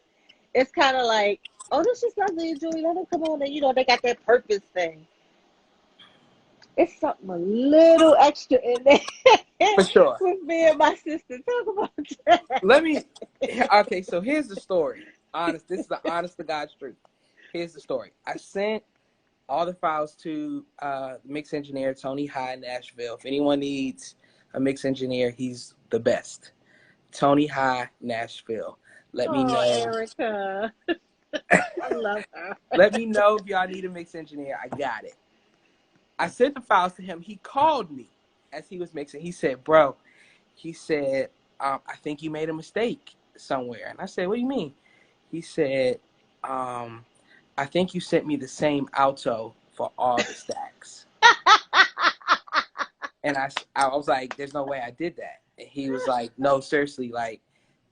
it's kind of like, oh, this is lovely and Joy. Let them come on, and they got that purpose thing. It's something a little extra in there For sure. with me and my sister. Talk about that. Let me. Okay, so here's the story. This is the honest to God's truth. Here's the story. I sent all the files to mix engineer Tony High in Nashville. If anyone needs a mix engineer, he's the best. Tony High, Nashville. Let me Oh, know. Erica. I love her. Let me know if y'all need a mix engineer. I got it. I sent the files to him. He called me as he was mixing. He said, "Bro," he said, "I think you made a mistake somewhere." And I said, "What do you mean?" He said, "I think you sent me the same alto for all the stacks." And I was like, "There's no way I did that." And he was like, "No, seriously, like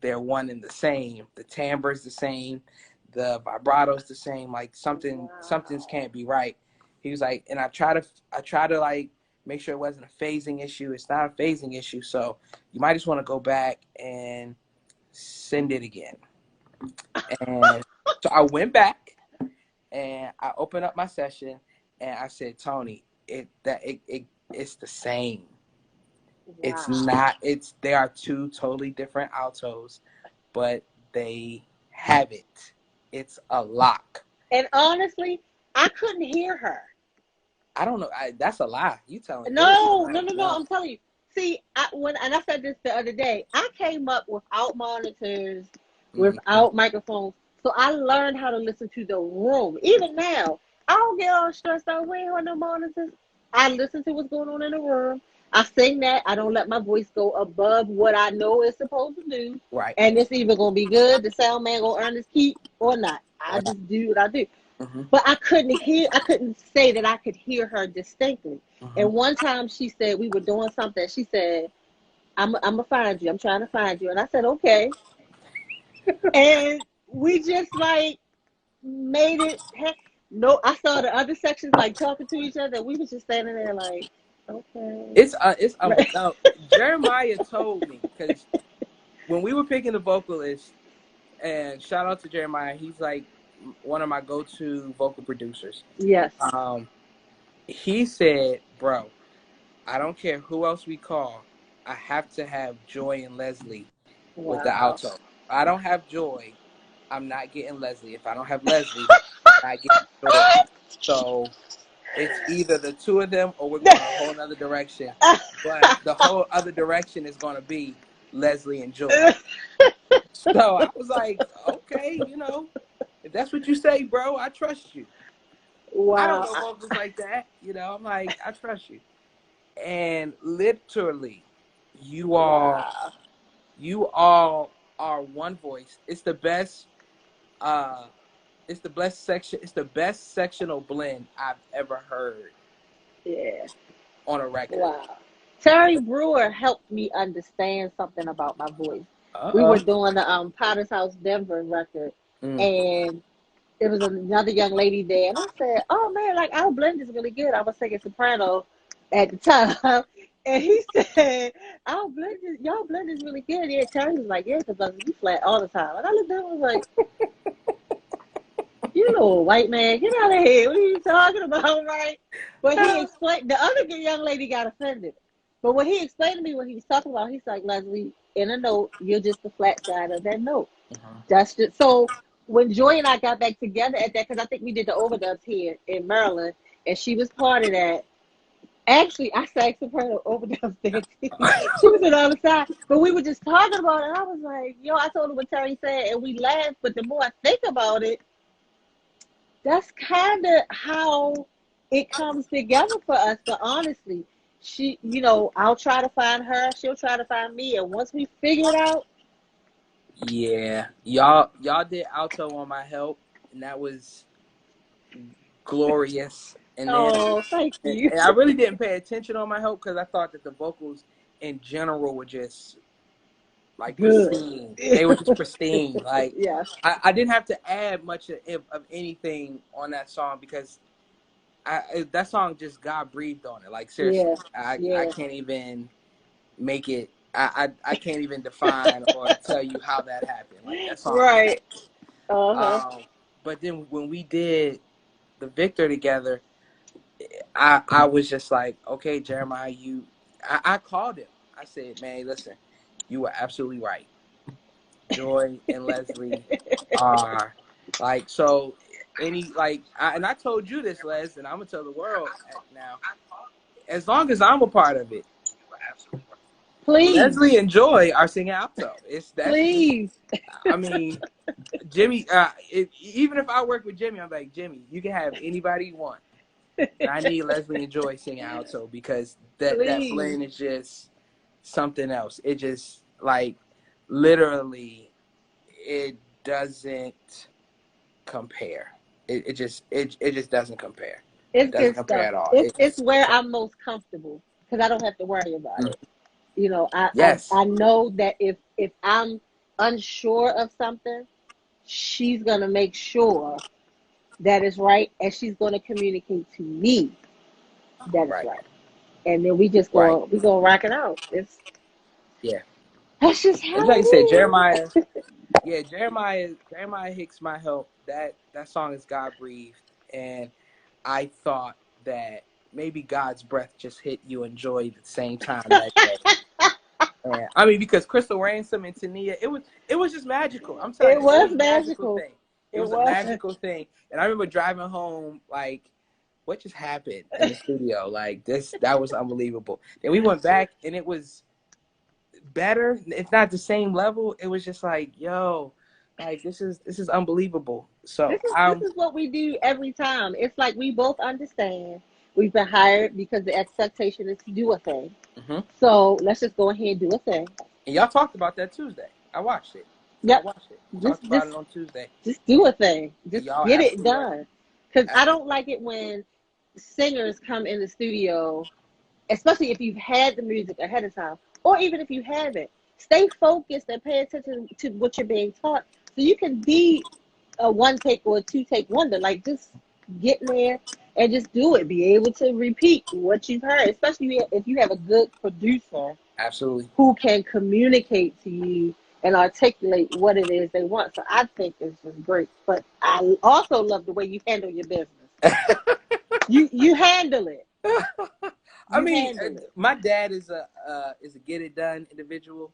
they're one and the same. The timbre's the same, the vibrato's the same. Like something's Wow. can't be right." He was like, and I try to like make sure it wasn't a phasing issue. It's not a phasing issue, so you might just want to go back and send it again. And so I went back and I opened up my session and I said, "Tony, it's the same. It's Wow. not. They are two totally different altos, but they have it. It's a lock." And honestly, I couldn't hear her. I don't know. That's a lie. You telling? It was No, no, not. no, no. No. I'm telling you. See, and I said this the other day. I came up without monitors, Mm-hmm. without microphones, so I learned how to listen to the room. Even now, I don't get all stressed out. We ain't on no monitors. I listen to what's going on in the room. I sing that. I don't let my voice go above what I know it's supposed to do. Right. And it's either gonna be good, the sound man gonna earn his keep, or not. I Or not. just do what I do. Mm-hmm. But I couldn't say that I could hear her distinctly. Mm-hmm. And one time she said we were doing something. She said, I'm gonna find you. I'm trying to find you. And I said, okay. And we just like made it. Heck, no, I saw the other sections like talking to each other. We was just standing there like, okay. It's Right. now Jeremiah told me because when we were picking the vocalist, and shout out to Jeremiah, he's like one of my go-to vocal producers. Yes. Um, he said, "Bro, I don't care who else we call. I have to have Joy and Leslie with the Wow. alto. If I don't have Joy, I'm not getting Leslie. If I don't have Leslie, I'm not getting Joy. So it's either the two of them or we're going a whole other direction. But the whole other direction is going to be Leslie and Joy." So I was like, okay, if that's what you say, bro, I trust you. I don't Wow. know vocals like that. I'm like, I trust you. And literally, you all, Wow. you all are one voice. Uh, it's the best sectional blend I've ever heard Yeah. on a record. Wow. Terry Brewer helped me understand something about my voice. We were Uh-oh. doing the Potter's House Denver record, Mm. and there was another young lady there, and I said, "Oh man, like our blend is really good." I was singing soprano at the time, and he said, y'all blend is really good." Yeah, Terry was like, "Yeah, because you flat all the time." And I looked at him and was like, "You little white man, get out of here! What are you talking about, right?" But he explained. The other young lady got offended. But when he explained to me what he was talking about, he's like, "Leslie, in a note, you're just the flat side of that note. Uh-huh. That's just so." When Joy and I got back together at that, because I think we did the overdubs here in Maryland, and she was part of that. Actually, I sang soprano overdubs there too. She was on the other side, but we were just talking about it. And I was like, "Yo," I told her what Terry said, and we laughed. But the more I think about it, that's kind of how it comes together for us. But honestly, I'll try to find her, she'll try to find me, and once we figure it out. Yeah, y'all did alto on my help, and that was glorious. And then Oh, thank you. and I really didn't pay attention on my help because I thought that the vocals in general were just like Good. pristine. They were just pristine. Like Yes. I didn't have to add much of anything on that song because that song just God breathed on it. Like seriously, Yeah. I Yeah. can't even make it. I can't even define or tell you how that happened. Like that song just Right. happened. Uh-huh. But then when we did the Victor together, I was just like, okay, Jeremiah, I called him. I said, man, listen, you were absolutely right. Joy and Leslie are like so any like and I told you this, Les, and I'm gonna tell the world now. As long as I'm a part of it, Please. Leslie and Joy are singing alto. That's just Please. I mean Jimmy. Even if I work with Jimmy, I'm like Jimmy, you can have anybody you want, but I need Leslie and Joy singing alto because that Please. blend is just something else. It just like literally it doesn't compare. It just doesn't compare. It's Doesn't good compare stuff. at all. It's where I'm most comfortable because I don't have to worry about Mm. it. I Yes. know that if I'm unsure of something, she's gonna make sure that is right, and she's gonna communicate to me that it's Right. right, and then we just Right. go rock it out. Yeah. That's just It's how like you said, it Jeremiah. is. Yeah, Jeremiah Hicks my help. That song is God breathed, and I thought that maybe God's breath just hit you and Joy at the same time that day. And, I mean, because Crystal Ransom and Tania, it was just magical. I'm telling It you, it was was a magical magical. thing. It It was a was. magical thing, and I remember driving home like, what just happened in the studio? Like that was unbelievable. Then we went back, and it was better. It's not the same level. It was just like, yo, like this is unbelievable. So This is what we do every time. It's like we both understand. We've been hired because the expectation is to do a thing. Hmm. So let's just go ahead and do a thing. And y'all talked about that Tuesday. I watched it. I Yep. watched it. You Just talked about just it on Tuesday, just do and, a thing. and Just y'all get it absolutely right. done. Because I Absolutely. don't like it when singers come in the studio, especially if you've had the music ahead of time, or even if you haven't. Stay focused and pay attention to what you're being taught, so you can be a one take or a two take wonder. Like, just get in there and just do it. Be able to repeat what you've heard, especially if you have a good producer Absolutely. who can communicate to you and articulate what it is they want. So I think it's just great. But I also love the way you handle your business. You handle it. I You mean, handle it. my dad is a get it done individual.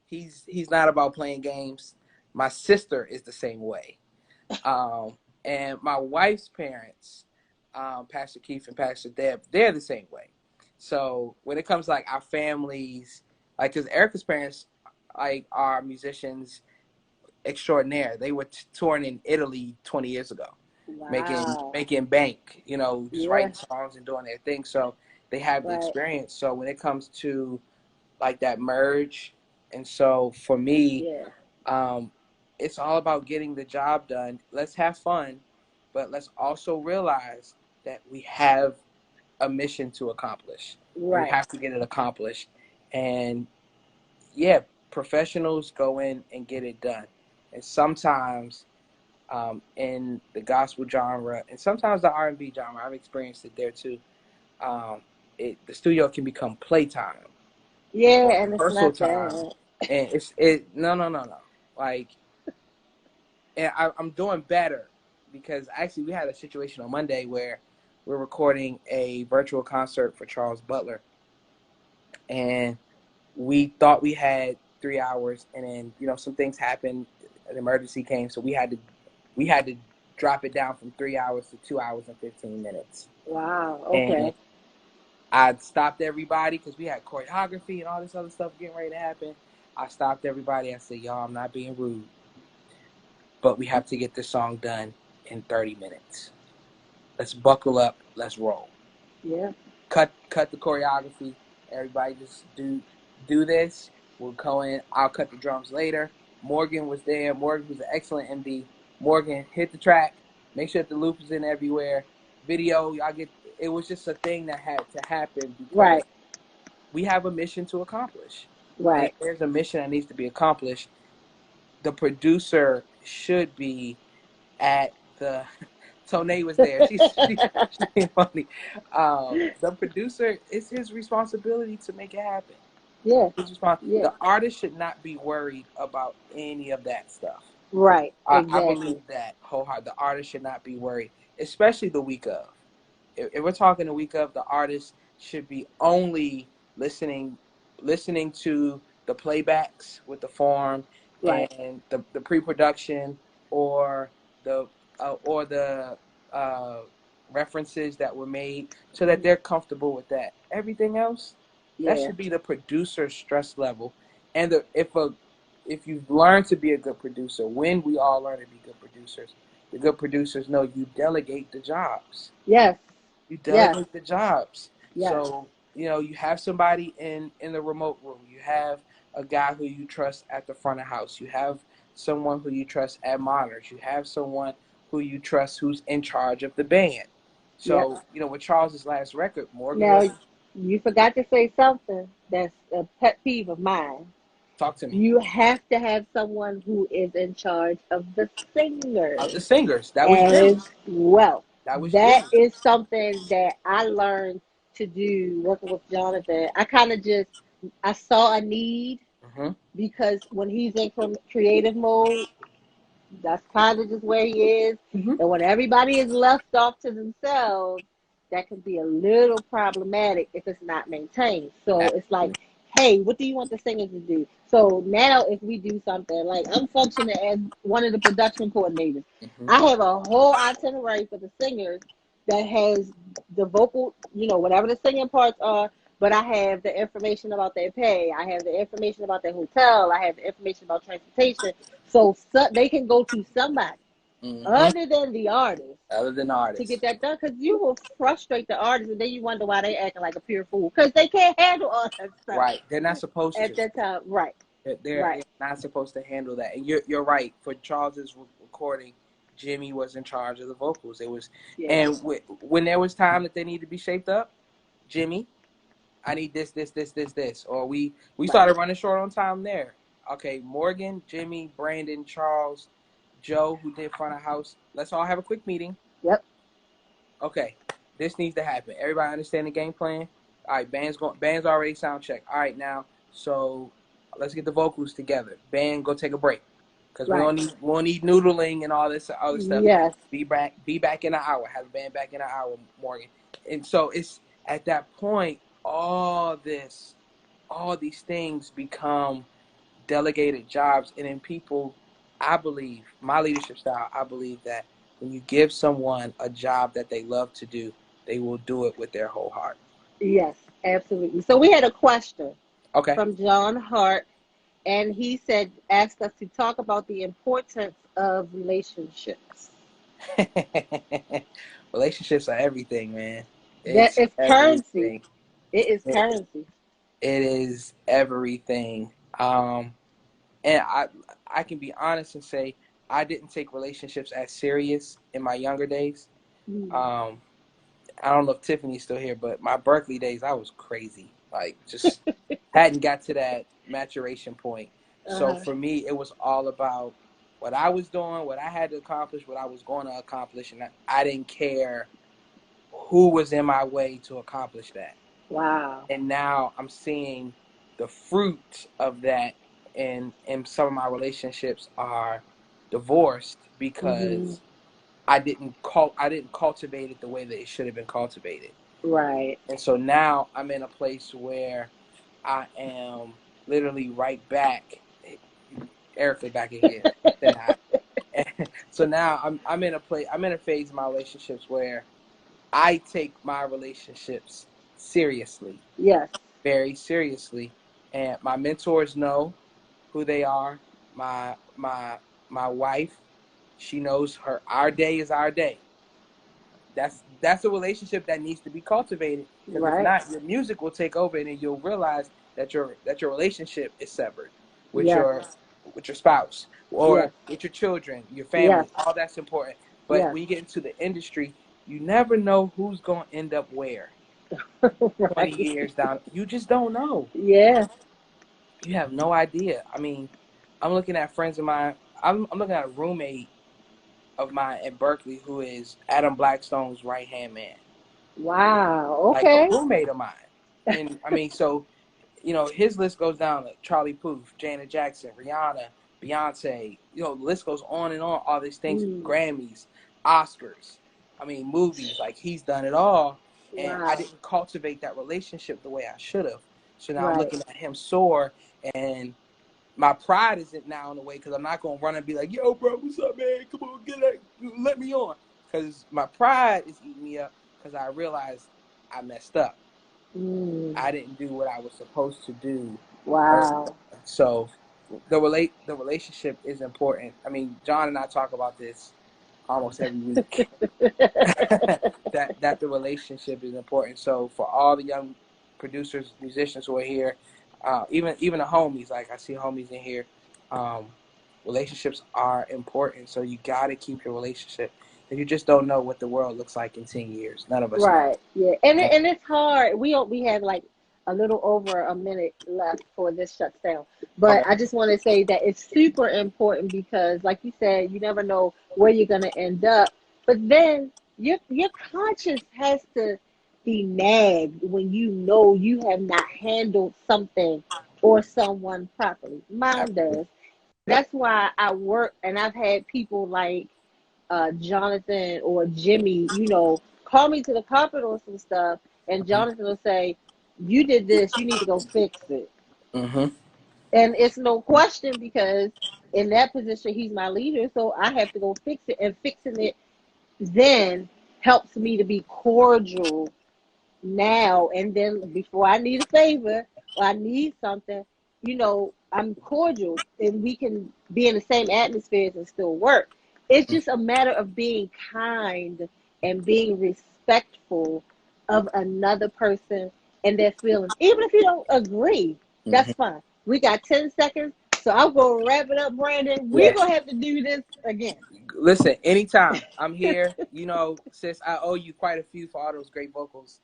He's not about playing games. My sister is the same way. Um, and my wife's parents, Pastor Keith and Pastor Deb, they're the same way. So when it comes to like our families, like because Erica's parents, like are musicians extraordinaire. They were touring in Italy 20 years ago, Wow. making bank. You know, just Yeah. writing songs and doing their thing. So they have the Right. experience. So when it comes to like that merge, and so for me, Yeah. um, it's all about getting the job done. Let's have fun, but let's also realize that we have a mission to accomplish, and we Right. have to get it accomplished. And yeah, professionals go in and get it done. And sometimes in the gospel genre, and sometimes the R&B genre, I've experienced it there too. Um, the studio can become playtime Yeah, or and it's rehearsal not time, that. and it's no. Like, and I'm doing better because actually we had a situation on Monday where we're recording a virtual concert for Charles Butler, and we thought we had 3 hours, and then some things happened, an emergency came, so we had to drop it down from 3 hours to 2 hours and 15 minutes. Wow. And Okay. I stopped everybody because we had choreography and all this other stuff getting ready to happen. I stopped everybody. I said, y'all, I'm not being rude, but we have to get this song done in 30 minutes. Let's buckle up. Let's roll. Yeah. Cut the choreography. Everybody just do this. We'll go in. I'll cut the drums later. Morgan was there. Morgan was an excellent MD. Morgan hit the track. Make sure that the loop is in everywhere. Video, y'all get. It was just a thing that had to happen because Right. we have a mission to accomplish. And if Right. there's a mission that needs to be accomplished, the producer should be at the. Tone was there. She's being funny. The producer, it's his responsibility to make it happen. Yeah. Yeah. The artist should not be worried about any of that stuff. Right. I believe Exactly. that wholeheartedly. The artist should not be worried, especially the week of. If we're talking the week of, the artist should be only listening, listening to the playbacks with the form Right. and the pre-production or the uh, references that were made, so that they're comfortable with that. Everything else, that Yeah. should be the producer's stress level. And if you've learned to be a good producer, when we all learn to be good producers, the good producers know you delegate the jobs. Yes. You Yes. delegate the jobs. Yes. So, you have somebody in the remote room. You have a guy who you trust at the front of house. You have someone who you trust at monitors. You have someone who you trust who's in charge of the band. Yep. So, with Charles's last record, Morgan Now, was you forgot to say something that's a pet peeve of mine. talk to me. You have to have someone who is in charge of the Of the singers singers. That was Jimmy. as well. That was That Jimmy. is something that I learned to do working with Jonathan. I kind of just I saw a need Hmm. because when he's in creative mode, that's kind of just where he is. Hmm. And when everybody is left off to themselves, that can be a little problematic if it's not maintained. So it's like, Absolutely. hey, what do you want the singers to do? So now if we do something, like I'm functioning as one of the production coordinators, Hmm. I have a whole itinerary for the singers that has the vocal, whatever the singing parts are, but I have the information about their pay. I have the information about their hotel. I have the information about transportation. So they can go to somebody. Mm-hmm. other than the artist, Other than to get artists. that done, because you will frustrate the artist, and then you wonder why they acting like a pure fool because they can't handle all that stuff Right. They're not supposed at to. that time. Right, They're right, not supposed to handle that. And you're right. For Charles's recording, Jimmy was in charge of the vocals. It was, yeah, and when there was time that they need to be shaped up, Jimmy, I need this, or we right. started running short on time there. Okay, Morgan, Jimmy, Brandon, Charles, Joe, who did front of house. Let's all have a quick meeting. Yep. Okay, this needs to happen. Everybody understand the game plan? All right, band's already sound check. All right, now, so let's get the vocals together. Band, go take a break. Because Right. we won't need noodling and all this other stuff. Yes. Be back in an hour. Have the band back in an hour, Morgan. And so it's at that point, all these things become delegated jobs, and then people, I believe, my leadership style, I believe that when you give someone a job that they love to do, they will do it with their whole heart. Yes. Absolutely. So we had a question Okay. from John Hart, and he said, asked us to talk about the importance of relationships. Relationships are everything, man. That It's is currency. everything. It is It, currency. it is everything. And I can be honest and say I didn't take relationships as serious in my younger days. Mm. Um, I don't know if Tiffany's still here, but my Berkeley days, I was crazy. Like, just hadn't got to that maturation point. So Uh-huh. for me, it was all about what I was doing, what I had to accomplish, what I was going to accomplish, and I didn't care who was in my way to accomplish that. Wow. And now I'm seeing the fruit of that, and some of my relationships are divorced Hmm. because I didn't cultivate it the way that it should have been cultivated. Right. And so now I'm in a place where I am literally right back. Erica back again. So now I'm in a place, I'm in a phase of my relationships where I take my relationships seriously, Yes. very seriously, and my mentors know who they are. My wife, she knows our day is our day. That's a relationship that needs to be cultivated, because if Right. not, your music will take over, and then you'll realize that your relationship is severed with Yes. your spouse Yes. or with your children, your Yes. family. All that's important. But Yes. when you get into the industry, you never know who's going to end up where. 20 Right. years down, you just don't know. Yeah. You have no idea. I mean, I'm looking at friends of mine. I'm looking at a roommate of mine at Berkeley who is Adam Blackstone's right hand man, Wow. like a Okay. roommate of mine. And I mean, so his list goes down to Charlie Puth, Janet Jackson, Rihanna, Beyonce. The list goes on and on. All these things, Mm. Grammys, Oscars. I mean, movies. Like, he's done it all, and I Wow. didn't cultivate that relationship the way I should have. So now I'm Right. looking at him soar, and my pride isn't now in the way, because I'm not gonna run and be like, "Yo, bro, what's up, man? Come on, let me on." Because my pride is eating me up, because I realized I messed up. Mm. I didn't do what I was supposed to do early. Wow. So the relationship is important. I mean, John and I talk about this almost every week. that the relationship is important. So for all the young producers, musicians who are here, even the homies, like I see homies in here, um, relationships are important. So you got to keep your relationship. And you just don't know what the world looks like in 10 years. None of us know. Right. Yeah. And it's hard. We have like a little over a minute left for this shuts down. But Okay. I just want to say that it's super important because, like you said, you never know where you're gonna end up. But then your conscience has to be nagged when you know you have not handled something or someone properly. Mine Absolutely. does. That's why I work, and I've had people like Jonathan or Jimmy, call me to the carpet on some stuff, and Jonathan will say, "You did this. You need to go fix it." Mm-hmm. And it's no question because in that position, he's my leader, so I have to go fix it. And fixing it then helps me to be cordial now. And then before I need a favor or I need something, I'm cordial, and we can be in the same atmospheres and still work. It's just a matter of being kind and being respectful of another person and their feelings. Even if you don't agree, Hmm. that's fine. We got 10 seconds, so I'm going to wrap it up, Brandon. We're Yeah. going to have to do this again. Listen, anytime I'm here, you know, sis, I owe you quite a few for all those great vocals.